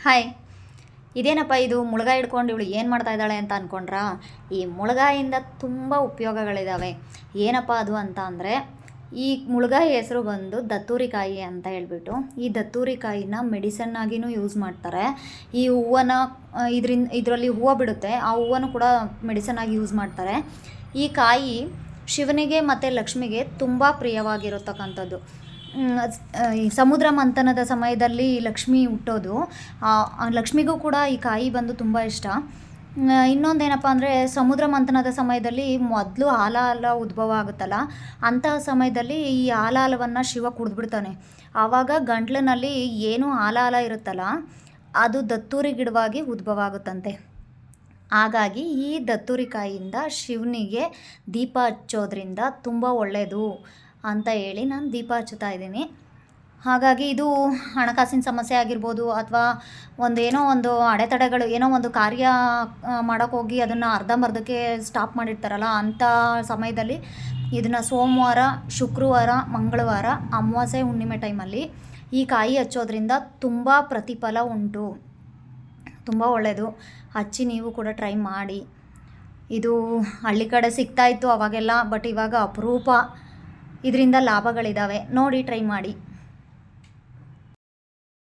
Hi. ಇದೇನಪ್ಪ ಇದು ಮುಳುಗಾಯಿ ಹಿಡ್ಕೊಂಡು ಇವಳು ಏನು ಮಾಡ್ತಾ ಇದ್ದಾಳೆ ಅಂತ ಅಂದ್ಕೊಂಡ್ರಾ? ಈ ಮುಳುಗಾಯಿಂದ ತುಂಬ ಉಪಯೋಗಗಳಿದ್ದಾವೆ. ಏನಪ್ಪ ಅದು ಅಂತ ಅಂದರೆ, ಈ ಮುಳುಗಾಯಿ ಹೆಸರು ಬಂದು ದತ್ತೂರಿಕಾಯಿ ಅಂತ ಹೇಳ್ಬಿಟ್ಟು, ಈ ದತ್ತೂರಿಕಾಯಿನ ಮೆಡಿಸನ್ ಆಗಿಯೂ ಯೂಸ್ ಮಾಡ್ತಾರೆ. ಈ ಹೂವನ್ನು ಇದರಲ್ಲಿ ಹೂವು ಬಿಡುತ್ತೆ, ಆ ಹೂವನ್ನು ಕೂಡ ಮೆಡಿಸನ್ ಆಗಿ ಯೂಸ್ ಮಾಡ್ತಾರೆ. ಈ ಕಾಯಿ ಶಿವನಿಗೆ ಮತ್ತು ಲಕ್ಷ್ಮಿಗೆ ತುಂಬ ಪ್ರಿಯವಾಗಿರತಕ್ಕಂಥದ್ದು. ಈ ಸಮುದ್ರ ಮಂಥನದ ಸಮಯದಲ್ಲಿ ಲಕ್ಷ್ಮಿ ಹುಟ್ಟೋದು, ಲಕ್ಷ್ಮಿಗೂ ಕೂಡ ಈ ಕಾಯಿ ಬಂದು ತುಂಬ ಇಷ್ಟ. ಇನ್ನೊಂದೇನಪ್ಪ ಅಂದರೆ, ಸಮುದ್ರ ಮಂಥನದ ಸಮಯದಲ್ಲಿ ಮೊದಲು ಹಾಲ ಉದ್ಭವ ಆಗುತ್ತಲ್ಲ, ಅಂತಹ ಸಮಯದಲ್ಲಿ ಈ ಹಾಲವನ್ನು ಶಿವ ಕುಡಿದ್ಬಿಡ್ತಾನೆ. ಆವಾಗ ಗಂಟ್ಲಿನಲ್ಲಿ ಏನು ಹಾಲ ಇರುತ್ತಲ್ಲ, ಅದು ದತ್ತೂರಿ ಗಿಡವಾಗಿ ಉದ್ಭವ ಆಗುತ್ತಂತೆ. ಹಾಗಾಗಿ ಈ ದತ್ತೂರಿಕಾಯಿಯಿಂದ ಶಿವನಿಗೆ ದೀಪ ಹಚ್ಚೋದ್ರಿಂದ ತುಂಬ ಒಳ್ಳೆಯದು ಅಂತ ಹೇಳಿ ನಾನು ದೀಪ ಹಚ್ಚುತ್ತಾ ಇದ್ದೀನಿ. ಹಾಗಾಗಿ ಇದು ಹಣಕಾಸಿನ ಸಮಸ್ಯೆ ಆಗಿರ್ಬೋದು, ಅಥವಾ ಏನೋ ಒಂದು ಅಡೆತಡೆಗಳು, ಏನೋ ಒಂದು ಕಾರ್ಯ ಮಾಡೋಕ್ಕೋಗಿ ಅದನ್ನು ಅರ್ಧಂಬರ್ಧಕ್ಕೆ ಸ್ಟಾಪ್ ಮಾಡಿರ್ತಾರಲ್ಲ, ಅಂಥ ಸಮಯದಲ್ಲಿ ಇದನ್ನು ಸೋಮವಾರ, ಶುಕ್ರವಾರ, ಮಂಗಳವಾರ, ಅಮಾವಾಸ್ಯೆ, ಹುಣ್ಣಿಮೆ ಟೈಮಲ್ಲಿ ಈ ಕಾಯಿ ಹಚ್ಚೋದ್ರಿಂದ ತುಂಬ ಪ್ರತಿಫಲ ಉಂಟು, ತುಂಬ ಒಳ್ಳೆಯದು. ಹಚ್ಚಿ ನೀವು ಕೂಡ ಟ್ರೈ ಮಾಡಿ. ಇದು ಹಳ್ಳಿ ಕಡೆ ಸಿಗ್ತಾಯಿತ್ತು ಅವಾಗೆಲ್ಲ, ಬಟ್ ಇವಾಗ ಅಪರೂಪ. ಇದರಿಂದ ಲಾಭಗಳಿದ್ದಾವೆ, ನೋಡಿ ಟ್ರೈ ಮಾಡಿ.